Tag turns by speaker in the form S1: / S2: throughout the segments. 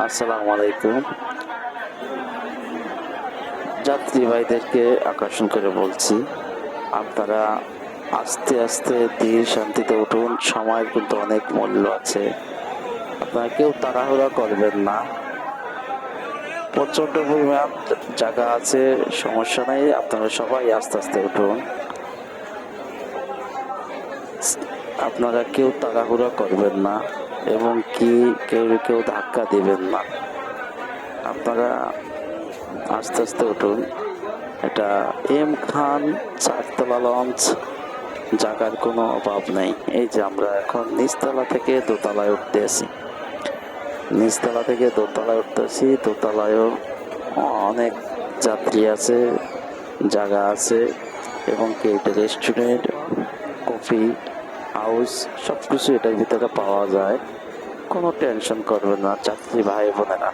S1: আসসালামু আলাইকুম। যাত্রী ভাইদেরকে আকর্ষণ করে বলছি, আপনারা আস্তে আস্তে ধীর শান্তিতে উঠুন। সময়ের কিন্তু অনেক মূল্য আছে। আপনারা কেউ তাড়াহুড়া করবেন না। প্রচন্ড পরিমাণ জায়গা আছে, সমস্যা নাই। আপনারা সবাই আস্তে আস্তে উঠুন। আপনারা কেউ তাড়াহুড়া করবেন না এবং কেউ ধাক্কা দিবেন না। আপনারা আস্তে আস্তে উঠুন। এটা এম খান চারতলা লঞ্চ, জায়গার কোনো অভাব নেই। এই যে আমরা এখন নিচতলা থেকে দোতলায় উঠতেছি, নিচতলা থেকে দোতলায় উঠতেছি। দোতলায়ও অনেক যাত্রী আছে, জায়গা আছে এবং এটা রেস্টুরেন্ট, কফি হাউস সবকিছু এটার ভিতরে পাওয়া যায়। কোনো টেনশন করবেন না যাত্রী ভাই বোনেরা,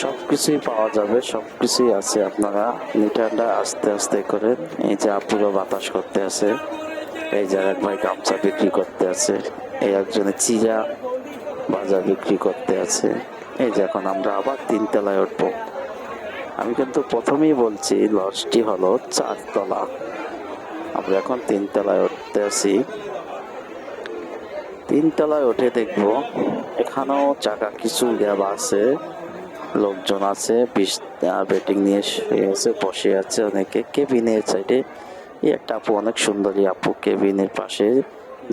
S1: সবকিছুই পাওয়া যাবে, সবকিছুই আছে। আপনারা নিঠান্ডা আস্তে আস্তে করেন। এই যে আপুরো বাতাস করতে আছে, এই যে এক ভাই গামছা বিক্রি করতে আছে, এই একজনে চিরা বাজা বিক্রি করতে আছে। এই যে এখন আমরা আবার 3 তলায় উঠবো। আমি কিন্তু প্রথমেই বলছি লঞ্চটি হলো 4 তলা, আমরা এখন 3 তলায় উঠতে আছি। 3 তলায় উঠে দেখবো এখানেও জায়গা কিছু দেওয়া আছে, লোকজন আছে, বেটিং নিয়ে শুয়ে আছে, বসে আছে অনেকে। কেবিনের সাইডে একটা আপু, অনেক সুন্দরী আপু, কেবিনের পাশে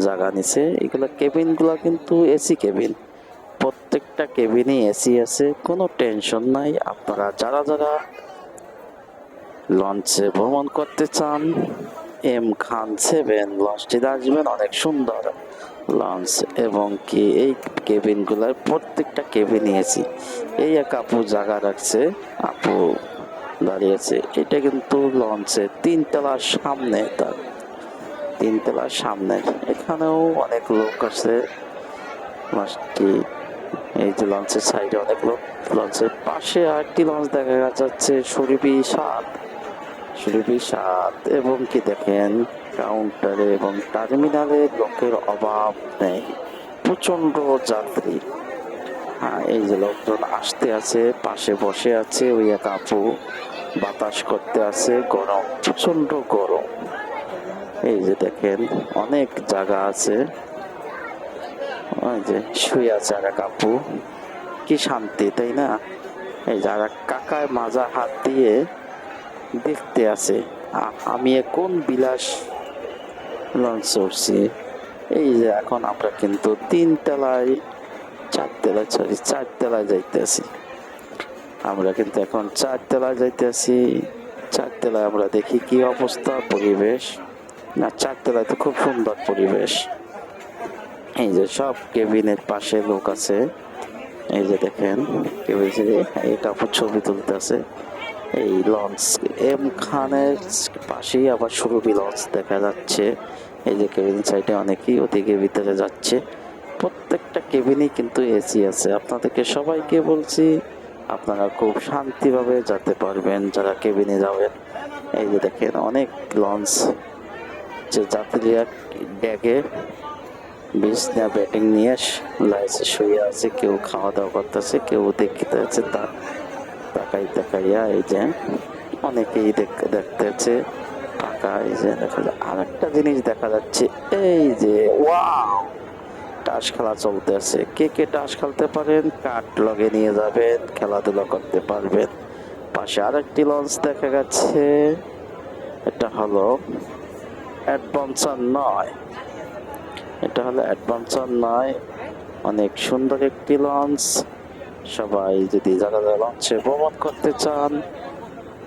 S1: জায়গা নিছে। এগুলা কেবিন গুলা কিন্তু এসি কেবিন, প্রত্যেকটা কেবিনে এসি আছে, কোনো টেনশন নাই। আপনারা যারা যারা লঞ্চে ভ্রমণ করতে চান, এম খান 7 লঞ্চটিতে আসবেন। অনেক সুন্দর লঞ্চ এবং কি এই কেবিন গুলার প্রত্যেকটা কেবিনে এসি। এই এক আপু জায়গা রাখছে, আপু দাঁড়িয়েছে। এটা কিন্তু লঞ্চের 3 তলার সামনে, তার 3 তলার সামনে। এখানেও অনেক লোক আছে। লঞ্চটি, এই যে লঞ্চের সাইডে অনেক লোক। লঞ্চের পাশে আরেকটি লঞ্চ দেখা যাচ্ছে, সুরভি 7 এবং কি দেখেন কাউন্টারে এবং টার্মিনালে লোকের অভাব নেই, প্রচন্ড যাত্রী। হ্যাঁ, এই যে লোকজন আসতে আছে, পাশে বসে আছে। ওই এক আপু বাতাস করতে আছে, গরম, প্রচন্ড গরম। এই যে দেখেন অনেক জায়গা আছে। ওই যে শুয়ে আছে আর এক আপু, কি শান্তি, তাই না? এই যে আর এক কাকায় মাজা হাত দিয়ে দেখতে আছে আমি কোন বিলাস লঞ্চ চড়ছি। এই যে এখন আমরা কিন্তু 4 তলায় যাইতেছি। আমরা কিন্তু এখন 4 তলায় যাইতেছি। 4 তলায় আমরা দেখি কি অবস্থা, পরিবেশ। না, 4 তলায় তো খুব সুন্দর পরিবেশ। এই যে সব কেবিনের পাশে লোক আছে। এই যে দেখেন এটা ছবি তুলতে আছে। এই লঞ্চ এম খানের পাশেই আবার সুরভি লঞ্চ দেখা যাচ্ছে। এই যে কেবিন সাইডে অনেকেই ওদিকে ভিতরে যাচ্ছে। প্রত্যেকটা কেবিনে কিন্তু এসি আছে। আপনাদেরকে সবাইকে বলছি, আপনারা খুব শান্তিভাবে যেতে পারবেন যারা কেবিনে যাবেন। এই যে দেখেন অনেক লঞ্চ, যে যাত্রীরা ডেকে বিছনা ব্যাটিং নিয়ে লাইসে শুয়ে আছে, কেউ খাওয়া দাওয়া করতেছে, কেউ দেখতে আছে তাকাইয়া। এই যে অনেকেই দেখতেছে ফাঁকা। এই যে দেখা যায় আরেকটা জিনিস দেখা যাচ্ছে, এই যে ওয়াও, তাস খেলা চলতে আছে। কে তাস খেলতে পারেন, কাঠ লগে নিয়ে যাবেন, খেলাধুলা করতে পারবেন। পাশে আরেকটি লঞ্চ দেখা যাচ্ছে, এটা হলো অ্যাডভেঞ্চার 9। এটা হলো অ্যাডভেঞ্চার 9, অনেক সুন্দর একটি লঞ্চ। সবাই যদি যারা লঞ্চে ভ্রমণ করতে চান,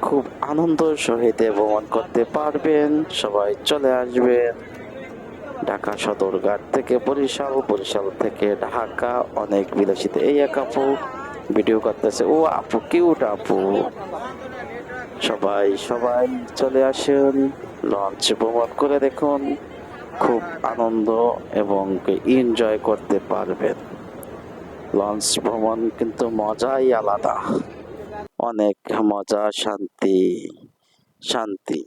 S1: খুব আনন্দের সহিত ভ্রমণ করতে পারবেন। সবাই চলে আসবেন ঢাকা সদরঘাট থেকে বরিশাল, বরিশাল থেকে ঢাকা, অনেক বিলাসিত। এই এক আপু ভিডিও করতেছে, ও আপু কিউট আপু। সবাই চলে আসুন, লঞ্চ ভ্রমণ করে দেখুন, খুব আনন্দ এবং এনজয় করতে পারবেন। লঞ্চ ভ্রমণ কিন্তু মজাই আলাদা, অনেক মজা, শান্তি।